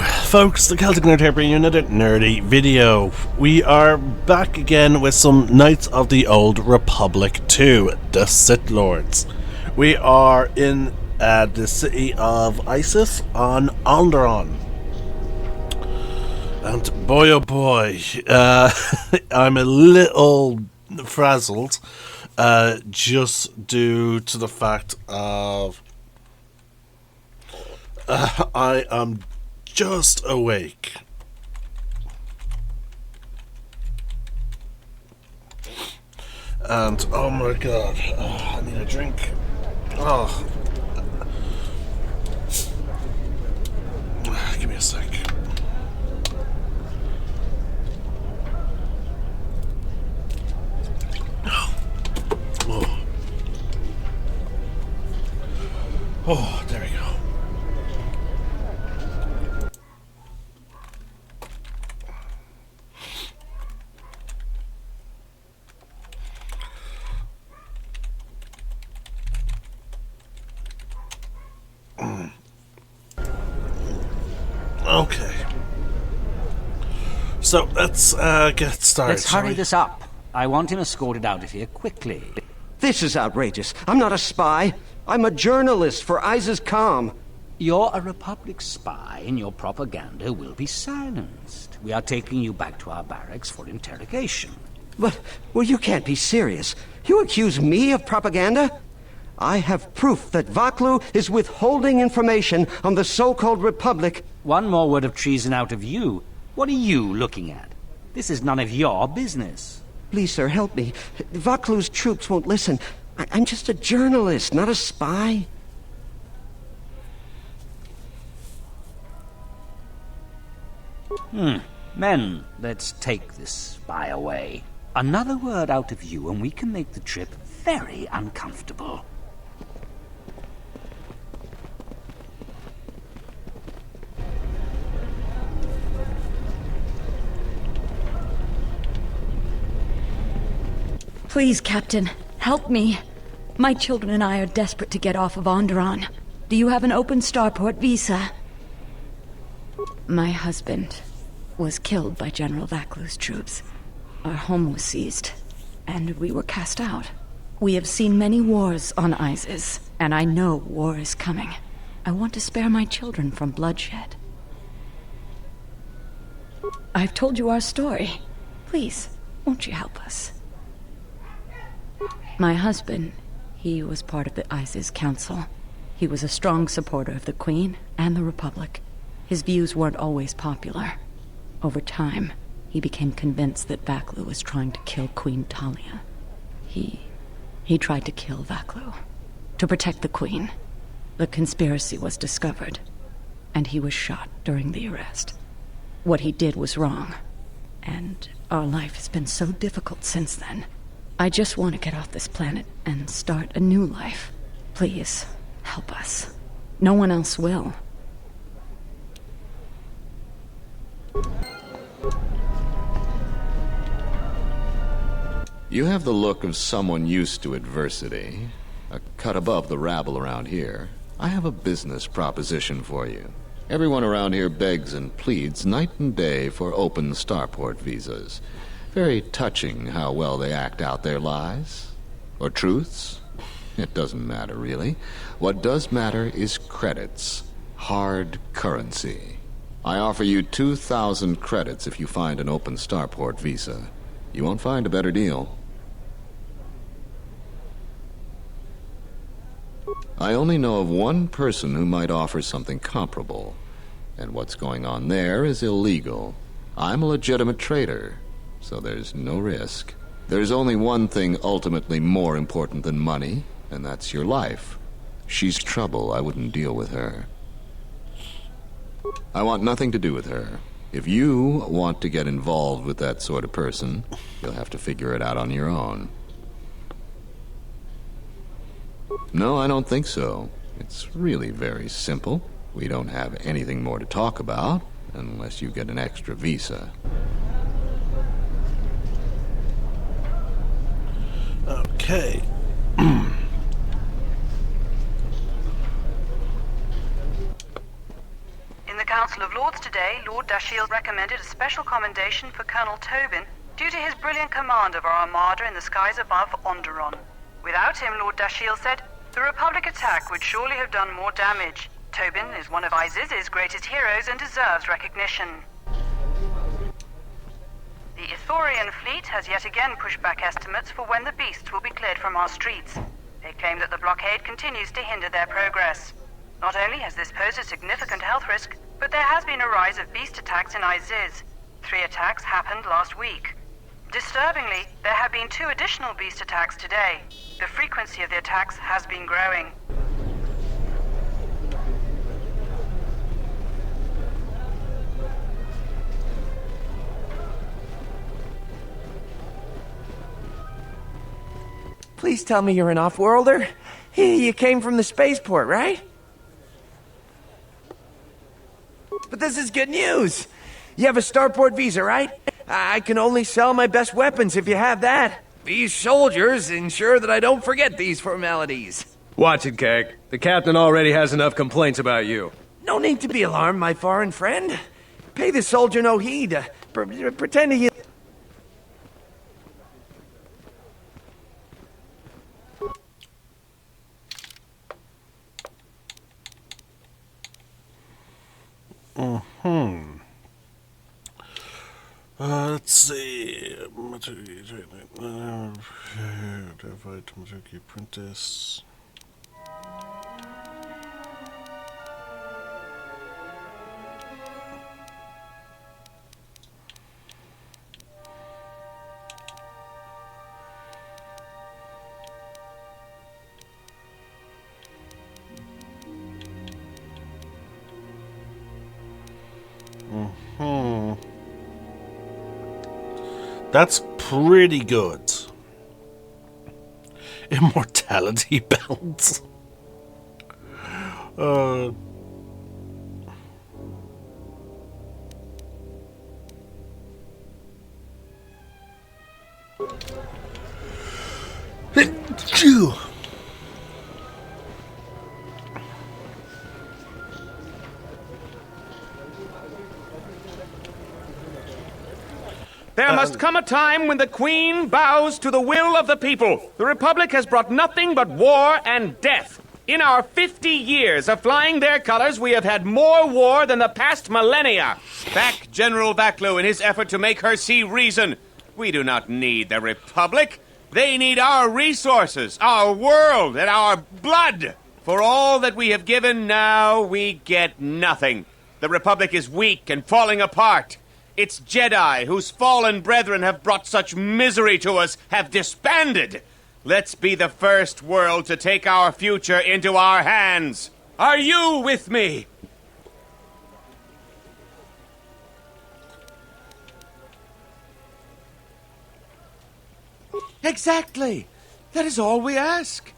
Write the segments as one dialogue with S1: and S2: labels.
S1: folks, the Celtic Nerd here bringing you another nerdy video. We are back again with some Knights of the Old Republic 2, the Sith Lords. We are in the city of Iziz on Alderaan. And boy oh boy, I'm a little frazzled, just due to the fact of I am just awake. And oh my god, I need a drink. Oh, give me a sec. Oh, oh, there we go. Okay. So let's get started.
S2: Let's hurry this up. I want him escorted out of here quickly.
S3: This is outrageous. I'm not a spy. I'm a journalist for Iziz Calm.
S2: You're a Republic spy, and your propaganda will be silenced. We are taking you back to our barracks for interrogation.
S3: But, well, you can't be serious. You accuse me of propaganda? I have proof that Vaklu is withholding information on the so-called Republic.
S2: One more word of treason out of you. What are you looking at? This is none of your business.
S3: Please, sir, help me. Vaklu's troops won't listen. I'm just a journalist, not a spy.
S2: Men, let's take this spy away. Another word out of you and we can make the trip very uncomfortable.
S4: Please, Captain, help me. My children and I are desperate to get off of Alderaan. Do you have an open starport visa? My husband was killed by General Vaklu's troops. Our home was seized, and we were cast out. We have seen many wars on Iziz, and I know war is coming. I want to spare my children from bloodshed. I've told you our story. Please, won't you help us? My husband, he was part of the Iziz Council. He was a strong supporter of the Queen and the Republic. His views weren't always popular. Over time, he became convinced that Vaklu was trying to kill Queen Talia. He tried to kill Vaklu, to protect the Queen. The conspiracy was discovered, and he was shot during the arrest. What he did was wrong, and our life has been so difficult since then. I just want to get off this planet and start a new life. Please, help us. No one else will.
S5: You have the look of someone used to adversity, a cut above the rabble around here. I have a business proposition for you. Everyone around here begs and pleads night and day for open starport visas. Very touching how well they act out their lies. Or truths. It doesn't matter, really. What does matter is credits. Hard currency. I offer you 2,000 credits if you find an open starport visa. You won't find a better deal. I only know of one person who might offer something comparable. And what's going on there is illegal. I'm a legitimate trader. So there's no risk. There's only one thing ultimately more important than money, and that's your life. She's trouble. I wouldn't deal with her. I want nothing to do with her. If you want to get involved with that sort of person, you'll have to figure it out on your own. No, I don't think so. It's really very simple. We don't have anything more to talk about, unless you get an extra visa.
S1: Okay.
S6: In the Council of Lords today, Lord Dashiell recommended a special commendation for Colonel Tobin due to his brilliant command of our armada in the skies above Onderon. Without him, Lord Dashiell said, the Republic attack would surely have done more damage. Tobin is one of Iziz's greatest heroes and deserves recognition. The Ithorian fleet has yet again pushed back estimates for when the beasts will be cleared from our streets. They claim that the blockade continues to hinder their progress. Not only has this posed a significant health risk, but there has been a rise of beast attacks in Iziz. 3 attacks happened last week. Disturbingly, there have been 2 additional beast attacks today. The frequency of the attacks has been growing.
S7: Please tell me you're an off-worlder. You came from the spaceport, right? But this is good news. You have a starport visa, right? I can only sell my best weapons if you have that. These soldiers ensure that I don't forget these formalities.
S8: Watch it, Keg. The captain already has enough complaints about you.
S7: No need to be alarmed, my foreign friend. Pay the soldier no heed. Pretend he...
S1: Let's see. Print this. That's pretty good. Immortality belt. Phew.
S9: There must come a time when the Queen bows to the will of the people. The Republic has brought nothing but war and death. In our 50 years of flying their colors, we have had more war than the past millennia. Back General Vaklu in his effort to make her see reason. We do not need the Republic. They need our resources, our world, and our blood. For all that we have given, now we get nothing. The Republic is weak and falling apart. Its Jedi, whose fallen brethren have brought such misery to us, have disbanded. Let's be the first world to take our future into our hands. Are you with me? Exactly. That is all we ask.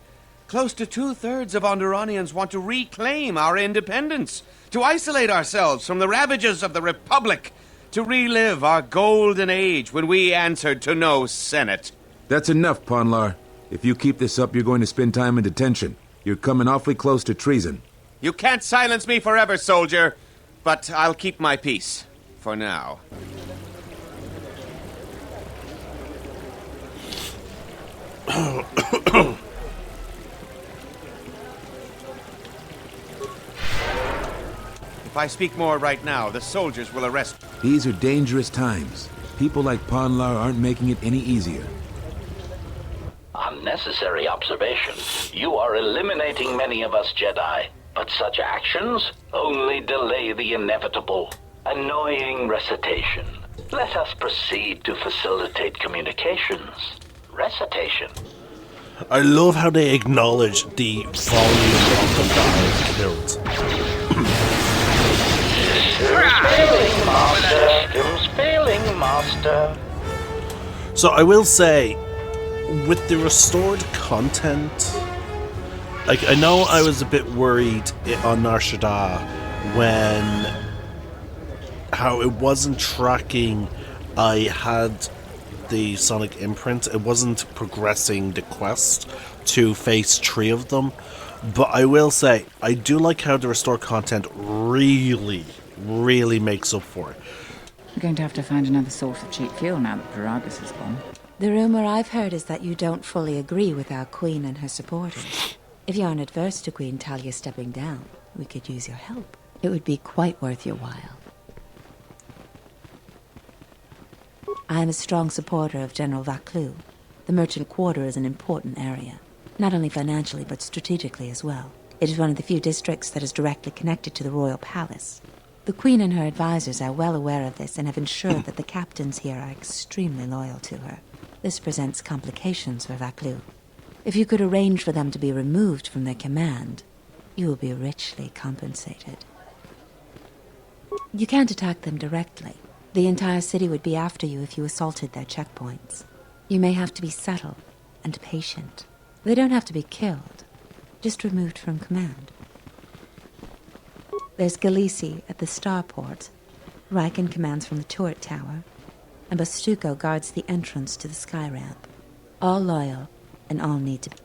S9: Close to 2/3 of Onderonians want to reclaim our independence, to isolate ourselves from the ravages of the Republic, to relive our golden age when we answered to no Senate.
S10: That's enough, Ponlar. If you keep this up, you're going to spend time in detention. You're coming awfully close to treason.
S9: You can't silence me forever, soldier, but I'll keep my peace. For now. If I speak more right now, the soldiers will arrest me.
S10: These are dangerous times. People like Ponlar aren't making it any easier.
S11: Unnecessary observation. You are eliminating many of us Jedi. But such actions only delay the inevitable. Annoying recitation. Let us proceed to facilitate communications. Recitation.
S1: I love how they acknowledge the volume of the guard killed.
S11: Failing, Master. Systems failing, Master.
S1: So I will say, with the restored content, like, I know I was a bit worried on shaddaa when how it wasn't tracking. I had the sonic imprint. It wasn't progressing the quest to face 3 of them. But I will say, I do like how the restored content really really makes up for it.
S12: We're going to have to find another source of cheap fuel now that Paragus is gone.
S13: The rumor I've heard is that you don't fully agree with our queen and her supporters. If you aren't adverse to Queen Talia stepping down, we could use your help. It would be quite worth your while. I am a strong supporter of General Vaclu. The merchant quarter is an important area, not only financially but strategically as well. It is one of the few districts that is directly connected to the royal palace. The Queen and her advisors are well aware of this and have ensured that the captains here are extremely loyal to her. This presents complications for Vaclu. If you could arrange for them to be removed from their command, you will be richly compensated. You can't attack them directly. The entire city would be after you if you assaulted their checkpoints. You may have to be subtle and patient. They don't have to be killed, just removed from command. There's Galisi at the starport. Riken commands from the turret tower, and Bastuco guards the entrance to the sky ramp. All loyal, and all need to be.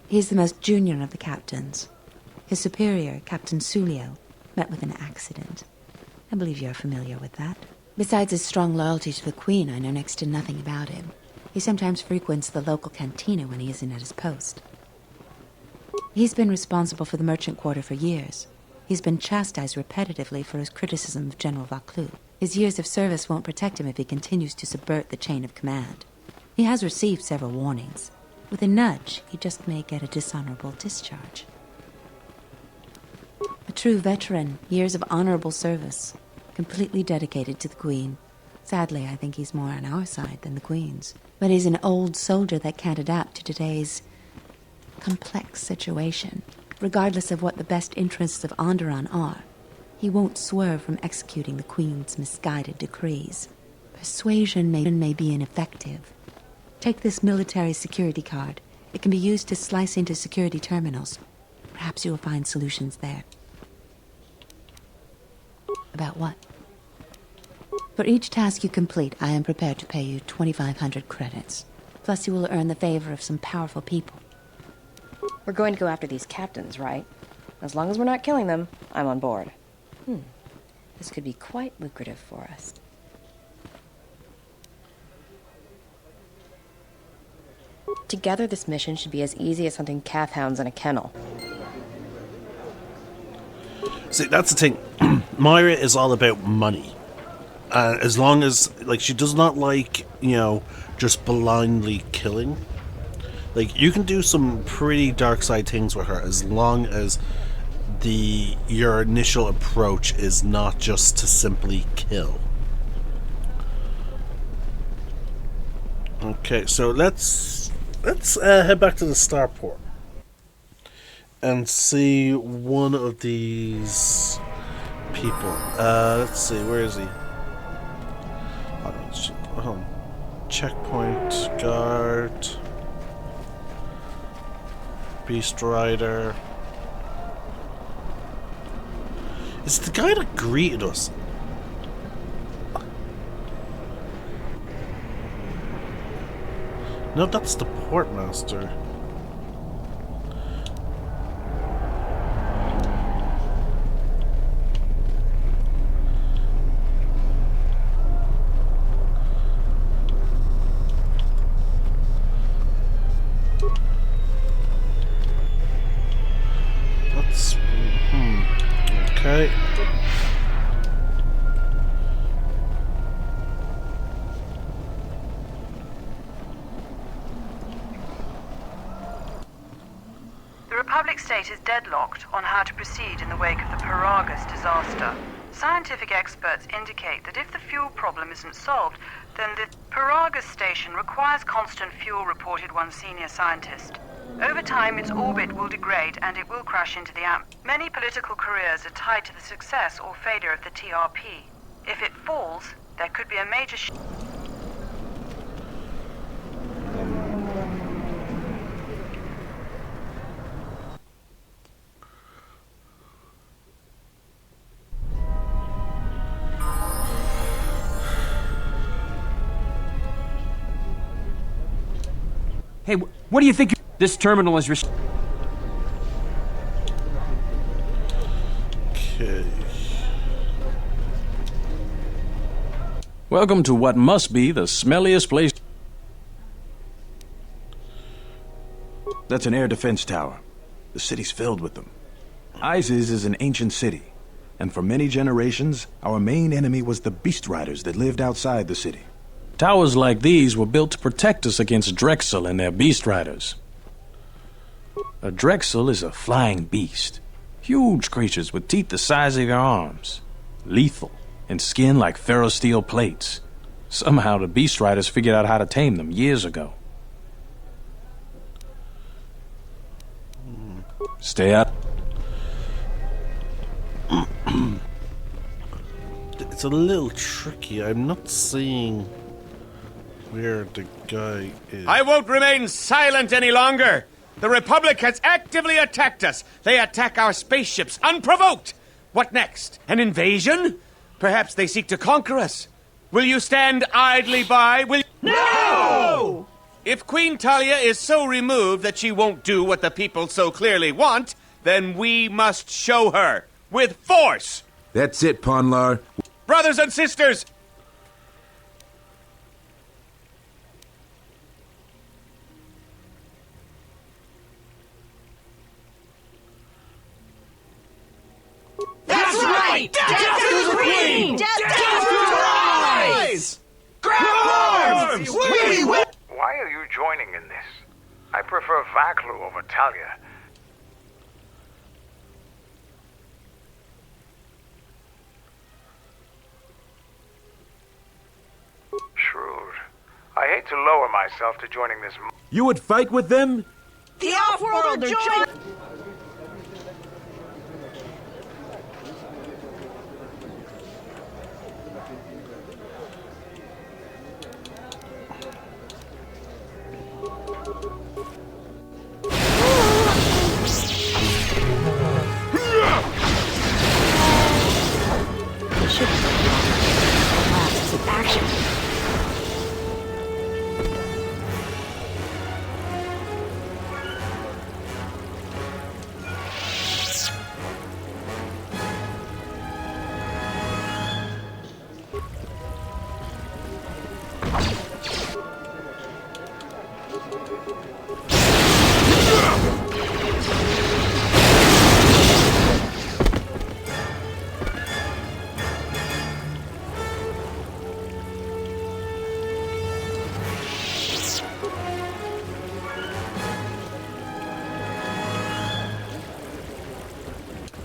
S13: He's the most junior of the captains. His superior, Captain Sulio, met with an accident. I believe you're familiar with that. Besides his strong loyalty to the Queen, I know next to nothing about him. He sometimes frequents the local cantina when he isn't at his post. He's been responsible for the merchant quarter for years. He's been chastised repetitively for his criticism of General Vaclu. His years of service won't protect him if he continues to subvert the chain of command. He has received several warnings. With a nudge, he just may get a dishonorable discharge. A true veteran, years of honorable service, completely dedicated to the Queen. Sadly, I think he's more on our side than the Queen's. But he's an old soldier that can't adapt to today's complex situation. Regardless of what the best interests of Onderon are, he won't swerve from executing the Queen's misguided decrees. Persuasion may be ineffective. Take this military security card. It can be used to slice into security terminals. Perhaps you will find solutions there. About what? For each task you complete, I am prepared to pay you 2,500 credits. Plus you will earn the favor of some powerful people.
S14: We're going to go after these captains, right? As long as we're not killing them, I'm on board. This could be quite lucrative for us. Together, this mission should be as easy as hunting calf hounds in a kennel.
S1: See, that's the thing. Myra is all about money. As long as, like, she does not like, just blindly killing. Like, you can do some pretty dark side things with her as long as your initial approach is not just to simply kill. Okay, so let's head back to the starport and see one of these people. Let's see, where is he? Hold on. Checkpoint guard, Beast Rider. It's the guy that greeted us. No, that's the portmaster. That's okay.
S6: Republic State is deadlocked on how to proceed in the wake of the Paragus disaster. Scientific experts indicate that if the fuel problem isn't solved, then the Paragus station requires constant fuel, reported one senior scientist. Over time, its orbit will degrade and it will crash into the atmosphere. Many political careers are tied to the success or failure of the TRP. If it falls, there could be a major
S9: Hey, what do you think? This terminal is
S1: Okay.
S15: Welcome to what must be the smelliest place.
S16: That's an air defense tower. The city's filled with them. Iziz is an ancient city, and for many generations, our main enemy was the beast riders that lived outside the city.
S15: Towers like these were built to protect us against Drexel and their beast riders. A Drexel is a flying beast. Huge creatures with teeth the size of your arms. Lethal, and skin like ferrosteel plates. Somehow the beast riders figured out how to tame them years ago. Stay up.
S1: It's a little tricky. I'm not seeing where the guy is.
S9: I won't remain silent any longer. The Republic has actively attacked us. They attack our spaceships unprovoked. What next? An invasion? Perhaps they seek to conquer us. Will you stand idly by? No! If Queen Talia is so removed that she won't do what the people so clearly want, then we must show her with force.
S10: That's it, Ponlar.
S9: Brothers and sisters,
S17: that's right! Death to the Queen! Death to the rise! Grab arms! We will!
S18: Why are you joining in this? I prefer Vaklu over Talia. Shrewd. I hate to lower myself to joining this.
S10: You would fight with them?
S17: The Off-World are joining!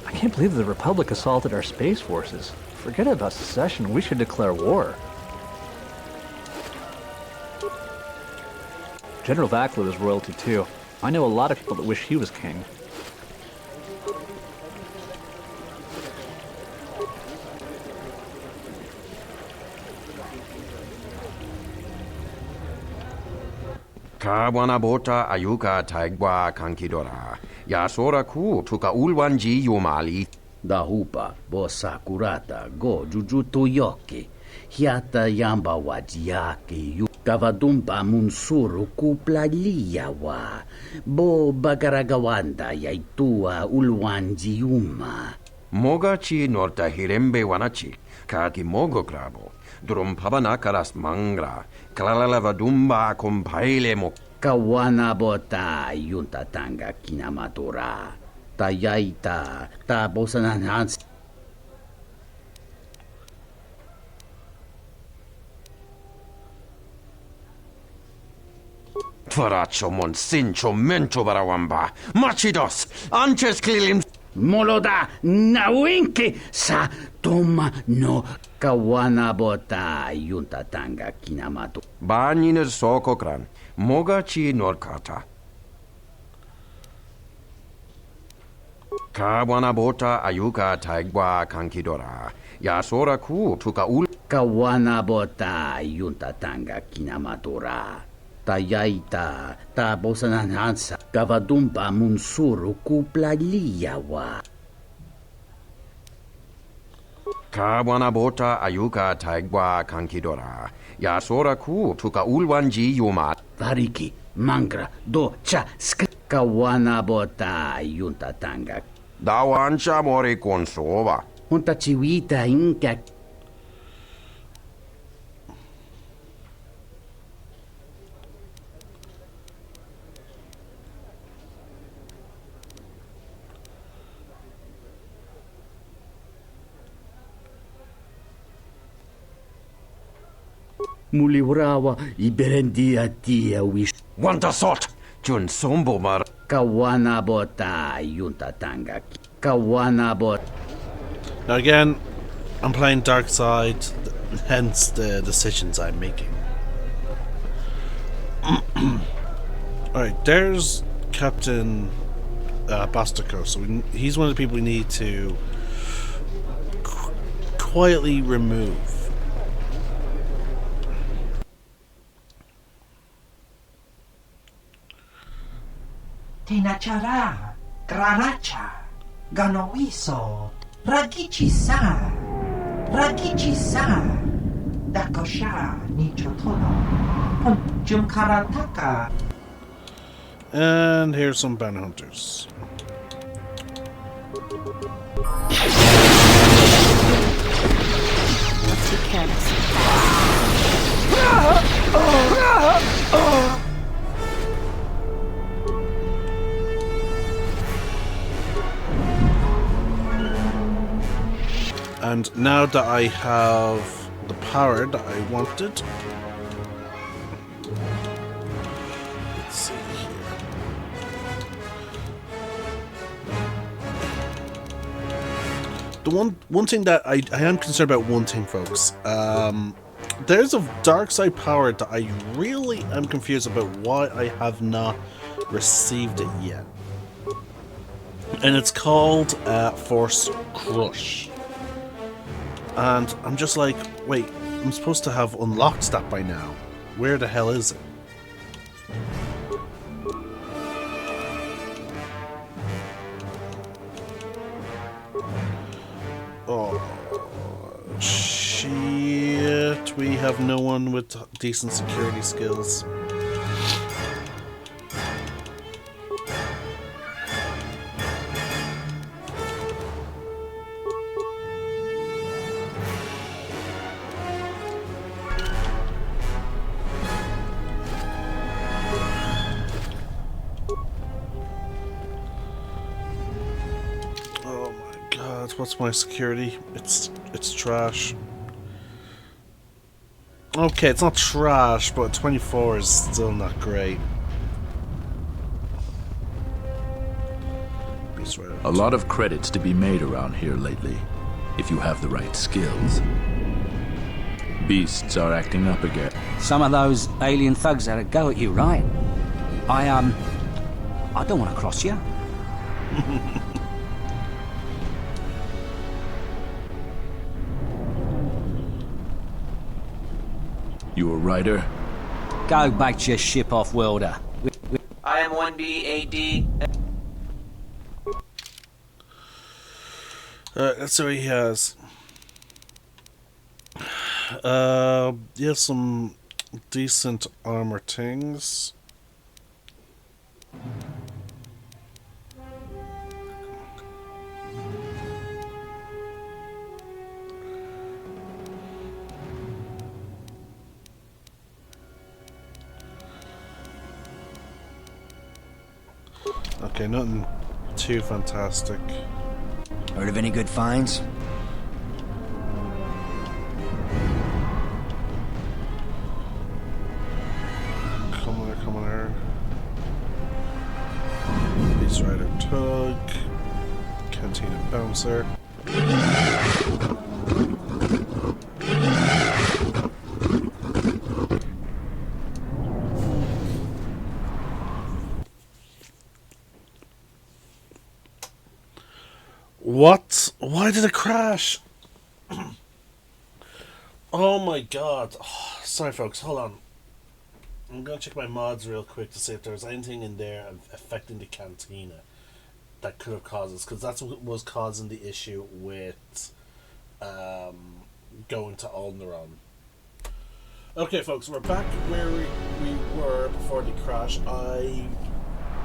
S19: I can't believe the Republic assaulted our space forces. Forget about secession, we should declare war. General Vaklu is royalty too. I know a lot of people that wish he was king.
S20: Kawanabota ayuka taigwa kankidora. Yasora ku tuka ulwanji yumali.
S2: Dahupa bosa kurata go jujuto yoke. Hiata yamba wajiyake yu. Kavadumpa munsuru kuplaliyawa. Bo bagaragawanda yaitua ulwanji yuma.
S20: Mogachi norta hirembe wanachi. Kaki mogo grabo. Drumpabana karas mangra. Kalalavadumba compaile mo.
S2: Kawana bota yunta tanga kinamatura. Tayaita tabosanan hans.
S20: Tvaracho mon sincho mencho barawamba. Machidos. Anches klilim.
S2: Moloda nawinki sa toma no kawana bota yunta tanga kinamatu.
S20: Baniner sokokran. Mogachi norkata. Kawanabota ayuka taigwa kankidora. Yasora ku tuka ul.
S2: Kawanabota yunta tanga kinamatura. Tayaita tabosanan hansa. Kavadumpa munsuru kuplaliyawa.
S20: Kawanabota ayuka taigwa kankidora. Yasora ku tuka ulwanji yuma.
S2: Variki, mangra, do, cha, sk. Kawanabota yunta tanga.
S20: Dawancha mori konsova.
S2: Unta chiwita inka. Muliwrawa iberendia tia wish.
S20: Wantasot! Jun sombo mar.
S2: Kawanabota yuntatanga. Kawanabot.
S1: Now again, I'm playing Dark Side, hence the decisions I'm making. Alright, there's Captain Bastico, so he's one of the people we need to quietly remove.
S17: Tinachara, Graracha, Ganoiso, Ragichi-sa, Dakosha, Nichotono, Jumkarataka.
S1: And here's some bounty hunters. And now that I have the power that I wanted, let's see here. The one thing that I am concerned about, one thing, folks. There's a dark side power that I really am confused about why I have not received it yet. And it's called Force Crush. And I'm just like, wait, I'm supposed to have unlocked that by now. Where the hell is it? Oh, shit. We have no one with decent security skills. What's my security? It's trash. Okay, it's not trash, but 24 is still not great.
S21: A lot of credits to be made around here lately, if you have the right skills. Beasts are acting up again.
S2: Some of those alien thugs had a go at you, right? I don't want to cross you.
S21: You a writer?
S2: Go back to your ship off-worlder.
S17: I am 1B AD.
S1: Let's see what he has. He has some decent armor things. Okay, nothing too fantastic.
S2: Heard of any good finds?
S1: Come on here. Beast Rider Tug. Cantina Bouncer. What? Why did it crash? Oh my god. Oh, sorry folks, hold on. I'm gonna check my mods real quick to see if there's anything in there affecting the cantina that could have caused this, because that's what was causing the issue with going to Alderon. Okay folks, we're back where we were before the crash. I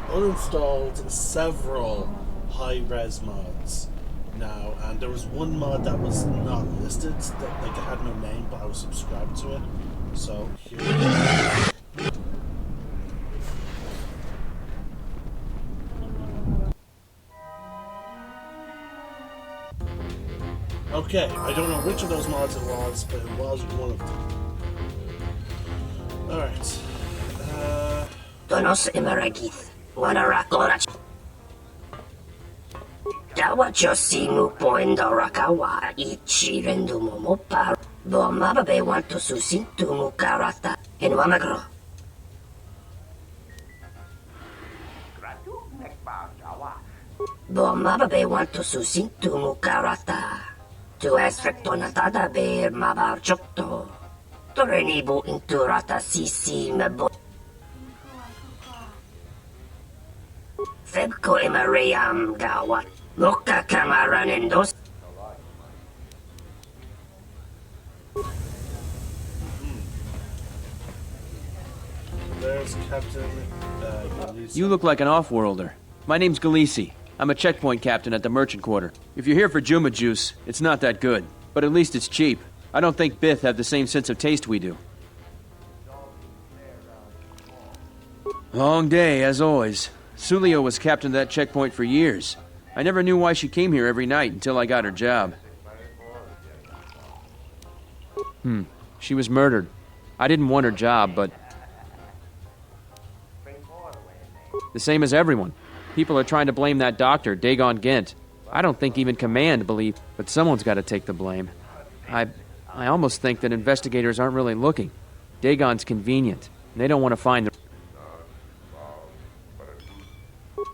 S1: uninstalled several high-res mods now, and there was one mod that was not listed, that like it had no name, but I was subscribed to it. So here it is. Okay, I don't know which of those mods it was, but it was one of them. Alright.
S3: Donos imaragith. Wanarakora. Dawa josimu poendo rakawa ichi rendu momopar. Bo mababe want to susintu mukarata. En wamagro. Bo mababe want to susintu mukarata. Tu es rectonatada be mabar chokto. Torenibu inturata sisi mebo. Febko imariam gawat. Moka kamaranendos.
S1: There's Captain Galisi.
S22: You look like an off-worlder. My name's Galisi. I'm a checkpoint captain at the merchant quarter. If you're here for Juma juice, it's not that good. But at least it's cheap. I don't think Bith have the same sense of taste we do. Long day, as always. Sulio was captain of that checkpoint for years. I never knew why she came here every night until I got her job. She was murdered. I didn't want her job, but... the same as everyone. People are trying to blame that doctor, Dagon Gent. I don't think even Command believe, but someone's got to take the blame. I almost think that investigators aren't really looking. Dagon's convenient, and they don't want to find the...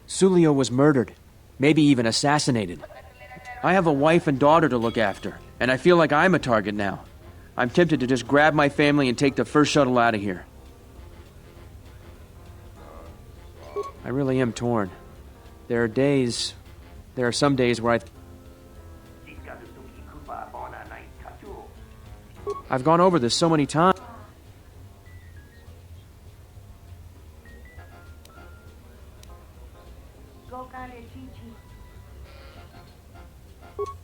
S22: Sulio was murdered. Maybe even assassinated. I have a wife and daughter to look after, and I feel like I'm a target now. I'm tempted to just grab my family and take the first shuttle out of here. I really am torn. There are some days where I've gone over this so many times.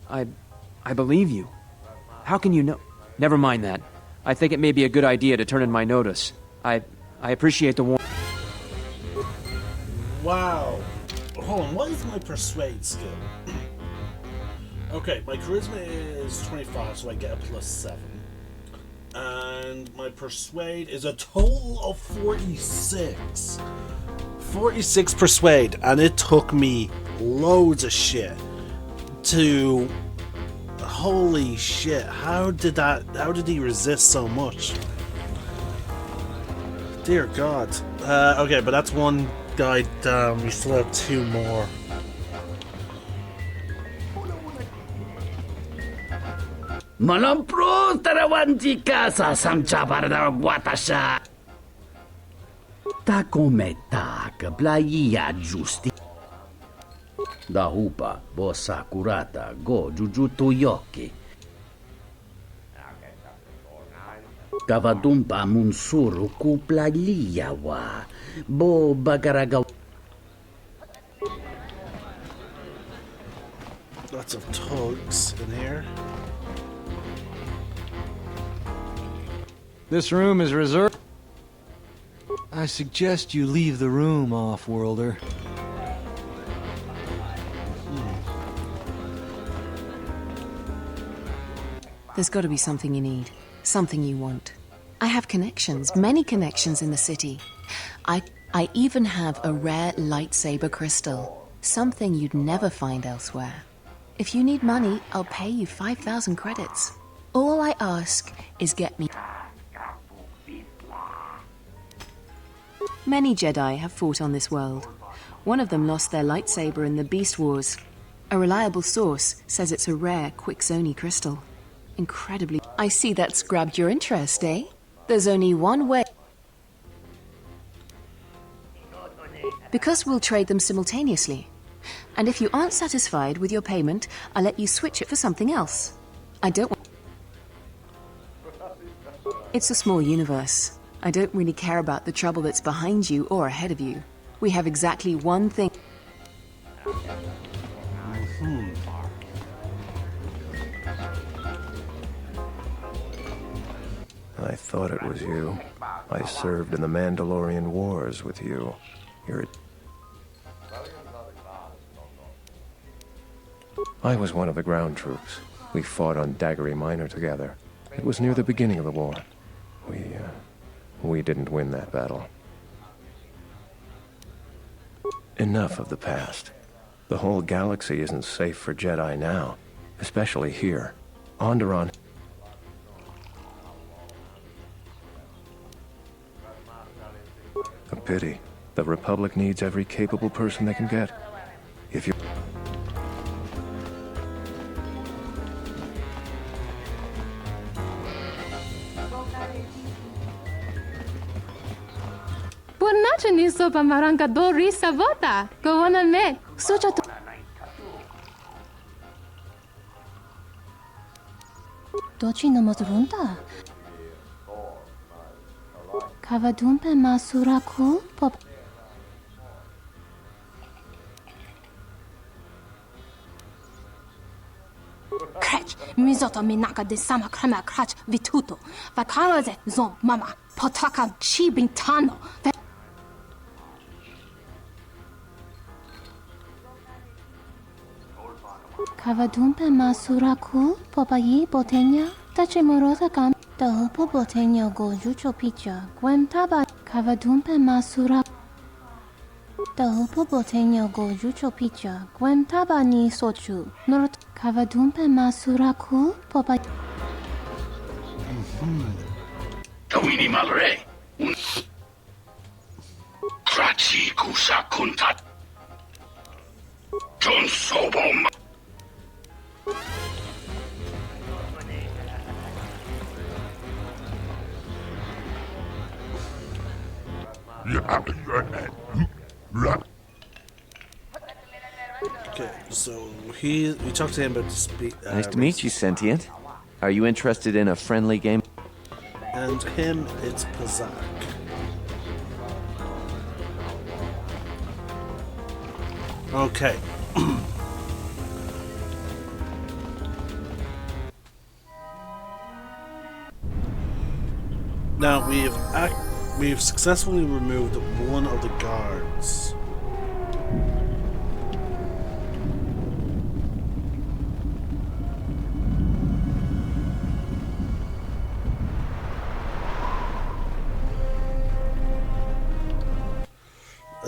S22: I believe you. How can you know? Never mind that. I think it may be a good idea to turn in my notice. I appreciate the warning.
S1: Wow. Hold on, what is my persuade skill? Okay, my charisma is 25, so I get a +7. And my persuade is a total of 46. 46 persuade, and it took me loads of shit to... Holy shit, how did he resist so much? Dear God. Okay, but that's one guy down. We still have 2 more.
S11: Malampro tarawanti casa samchabarda watasha. Ta cometa că blaia giusti. Da hupa bossa curata go jujutu yoki. Kavadumpa munsuru ku blaia wa bo bagaraga.
S1: Lots of tugs in here.
S19: This room is reserved. I suggest you leave the room, off-worlder.
S23: There's got to be something you need. Something you want. I have connections, many connections in the city. I even have a rare lightsaber crystal. Something you'd never find elsewhere. If you need money, I'll pay you 5,000 credits. All I ask is get me... Many Jedi have fought on this world. One of them lost their lightsaber in the Beast Wars. A reliable source says it's a rare Quixoni crystal. Incredibly... I see that's grabbed your interest, eh? There's only one way... Because we'll trade them simultaneously. And if you aren't satisfied with your payment, I'll let you switch it for something else. I don't want... It's a small universe. I don't really care about the trouble that's behind you or ahead of you. We have exactly one thing.
S24: I thought it was you. I served in the Mandalorian Wars with you. You're... I was one of the ground troops. We fought on Daggery Minor together. It was near the beginning of the war. We didn't win that battle. Enough of the past. The whole galaxy isn't safe for Jedi now, especially here. Onderon. A pity. The Republic needs every capable person they can get. If you...
S4: Buonace ni sopa maranga dori savota. Go on and me. Sucha to...
S5: Dochi no mozrunta. Kavadumpe masuraku pop. Krach, mizoto minaka de sama krema krach vituto. Vakaraze zon mama. Potaka chibintano. Kavadumpe masuraku popayi botenya. Tache morota kam. Tahopo botenya go jucho picha. Gwentaba kavadumpe masura. Tahopo botenya go jucho picha. Gwentaba ni sochu. Norot kavadumpe masuraku popayi.
S11: Tawini malre. Krachi kusa kunta. John Sobo.
S1: Okay, so we talked to him about the speak.
S7: Nice to meet you, Sentient. Are you interested in a friendly game?
S1: And him, it's Pazak. Okay. Now we've successfully removed one of the guards.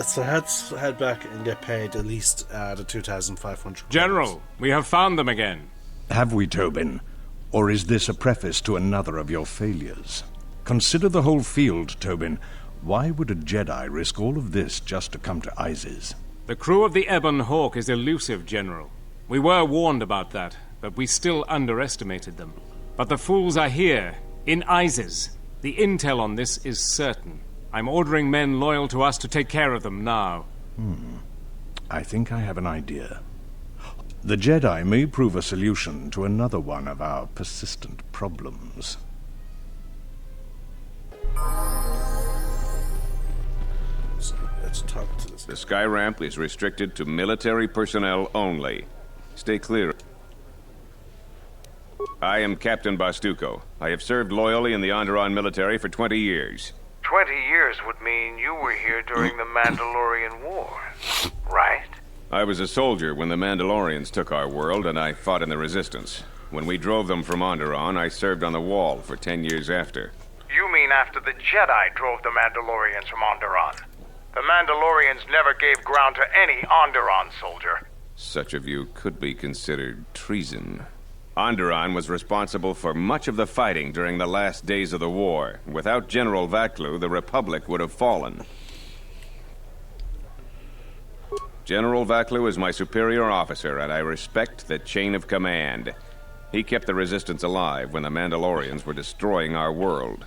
S1: So let's head back and get paid at least the 2,500.
S9: General, we have found them again.
S8: Have we, Tobin? Or is this a preface to another of your failures? Consider the whole field, Tobin. Why would a Jedi risk all of this just to come to Iziz?
S9: The crew of the Ebon Hawk is elusive, General. We were warned about that, but we still underestimated them. But the fools are here, in Iziz. The intel on this is certain. I'm ordering men loyal to us to take care of them now.
S8: I think I have an idea. The Jedi may prove a solution to another one of our persistent problems.
S1: So let's talk to this.
S25: The sky ramp is restricted to military personnel only. Stay clear. I am Captain Bastuco. I have served loyally in the Onderon military for 20 years.
S18: 20 years would mean you were here during the Mandalorian Wars, right?
S25: I was a soldier when the Mandalorians took our world, and I fought in the Resistance. When we drove them from Onderon, I served on the Wall for 10 years after.
S18: You mean after the Jedi drove the Mandalorians from Onderon? The Mandalorians never gave ground to any Onderon soldier.
S25: Such a view could be considered treason. Onderon was responsible for much of the fighting during the last days of the war. Without General Vaklu, the Republic would have fallen. General Vaklu is my superior officer, and I respect the chain of command. He kept the Resistance alive when the Mandalorians were destroying our world.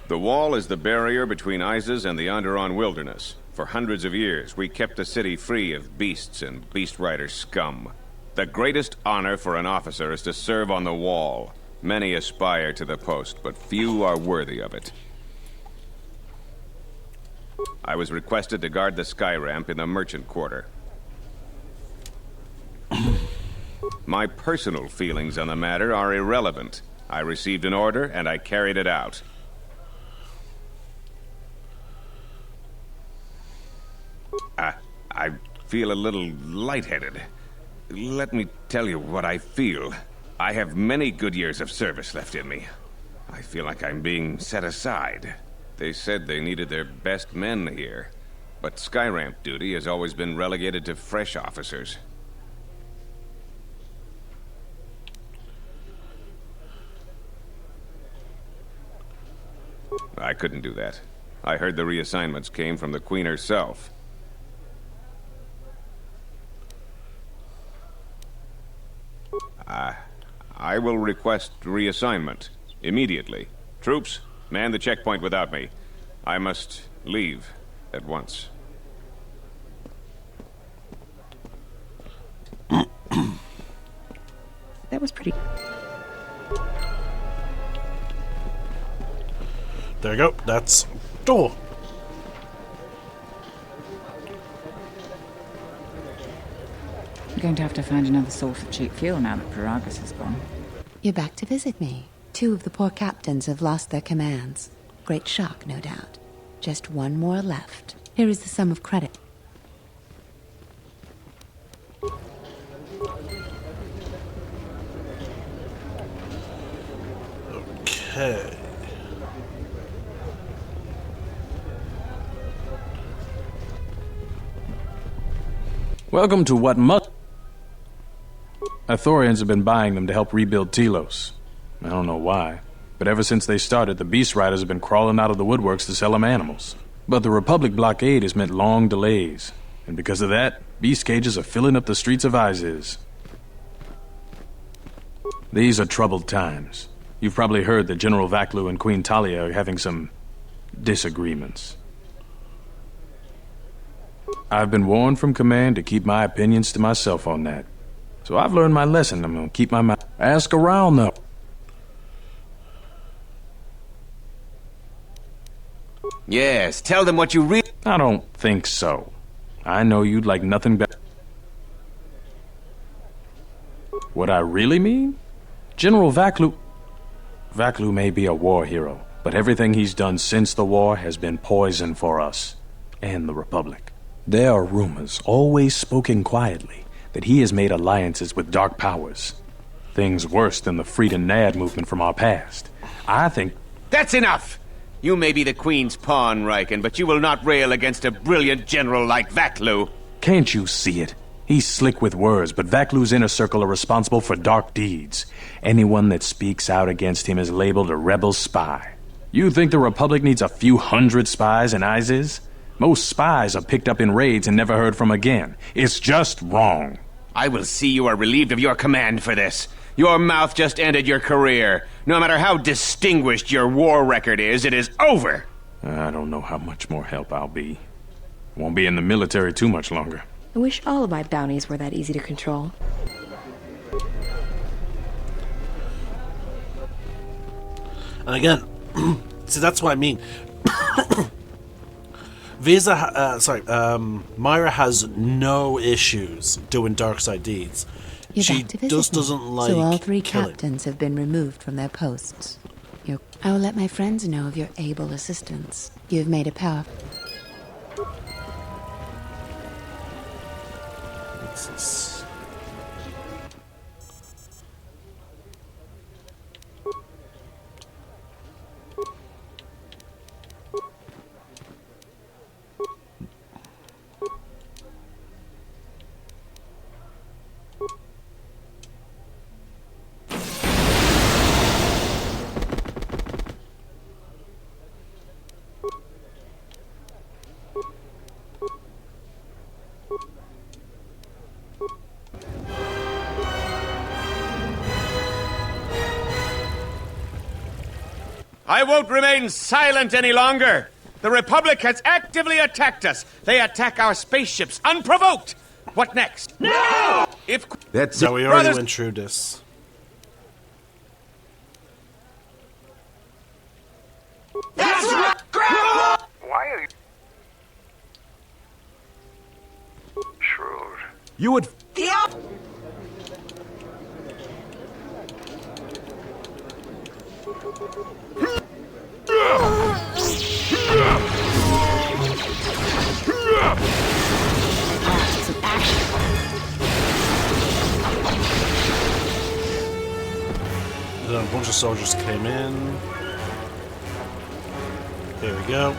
S25: The Wall is the barrier between Iziz and the Onderon wilderness. For hundreds of years, we kept the city free of beasts and beast rider scum. The greatest honor for an officer is to serve on the Wall. Many aspire to the post, but few are worthy of it. I was requested to guard the sky ramp in the merchant quarter. My personal feelings on the matter are irrelevant. I received an order, and I carried it out. I feel a little lightheaded. Let me tell you what I feel. I have many good years of service left in me. I feel like I'm being set aside. They said they needed their best men here, but skyramp duty has always been relegated to fresh officers. I couldn't do that. I heard the reassignments came from the Queen herself. I will request reassignment immediately. Troops, man the checkpoint without me. I must leave at once.
S6: That was pretty...
S1: There you go. That's door.
S6: We're going to have to find another source of cheap fuel now that Paragus is gone.
S12: You're back to visit me. 2 of the poor captains have lost their commands. Great shock, no doubt. Just 1 more left. Here is the sum of credit.
S1: Okay.
S15: Welcome to what must... Ithorians have been buying them to help rebuild Telos. I don't know why, but ever since they started, the Beast Riders have been crawling out of the woodworks to sell them animals. But the Republic blockade has meant long delays, and because of that, beast cages are filling up the streets of Iziz. These are troubled times. You've probably heard that General Vaklu and Queen Talia are having some disagreements. I've been warned from command to keep my opinions to myself on that. So I've learned my lesson. I'm gonna keep my mouth. Ask around, though.
S20: Yes, tell them what you really...
S15: I don't think so. I know you'd like nothing better. What I really mean? General Vaklu... Vaklu may be a war hero, but everything he's done since the war has been poison for us and the Republic. There are rumors, always spoken quietly, that he has made alliances with dark powers. Things worse than the Freedom Nad movement from our past. I think...
S20: That's enough! You may be the Queen's pawn, Riken, but you will not rail against a brilliant general like Vaklu.
S15: Can't you see it? He's slick with words, but Vaklu's inner circle are responsible for dark deeds. Anyone that speaks out against him is labeled a rebel spy. You think the Republic needs a few hundred spies in Iziz? Most spies are picked up in raids and never heard from again. It's just wrong.
S20: I will see you are relieved of your command for this. Your mouth just ended your career. No matter how distinguished your war record is, it is over.
S15: I don't know how much more help I'll be. Won't be in the military too much longer.
S6: I wish all of my bounties were that easy to control.
S1: And again, see, that's what I mean. Myra has no issues doing dark side deeds.
S12: You're
S1: She
S12: back to visit
S1: just
S12: me.
S1: doesn't like
S12: So all 3
S1: killing.
S12: captains have been removed from their posts. I will let my friends know of your able assistance. You have made a powerful...
S9: I won't remain silent any longer. The Republic has actively attacked us. They attack our spaceships unprovoked. What next? No! If
S10: That's
S1: No, we already
S9: brothers-
S1: went through this.
S17: That's right! Grab him!
S18: Why are you... Shrewd.
S10: You would...
S6: Some action.
S1: then a bunch of soldiers came in. Here we go.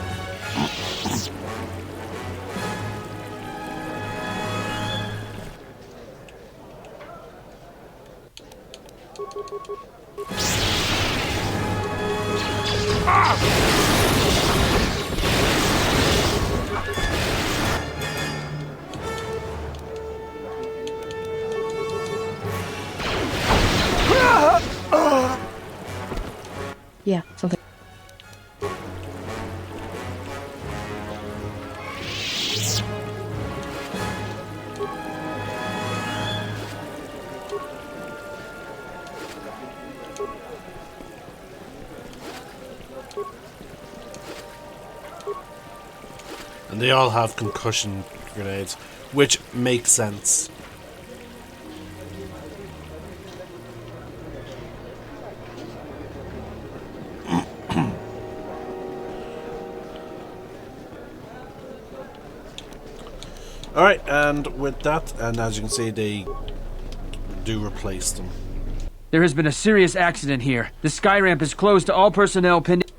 S2: Yeah, something.
S1: And they all have concussion grenades, which makes sense. Alright, and with that, and as you can see, they do replace them.
S22: There has been a serious accident here. The sky ramp is closed to all personnel pending.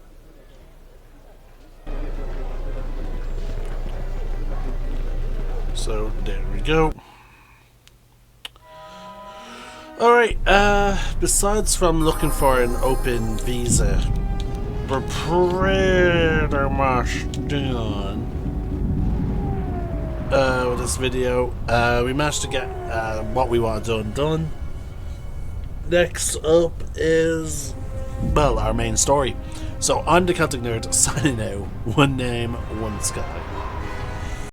S1: So, there we go. Alright, besides from looking for an open visa, we're pretty much done with this video. We managed to get what we want done. Next up is, well, our main story. So I'm the Celtic Nerd, signing out. One name, one sky.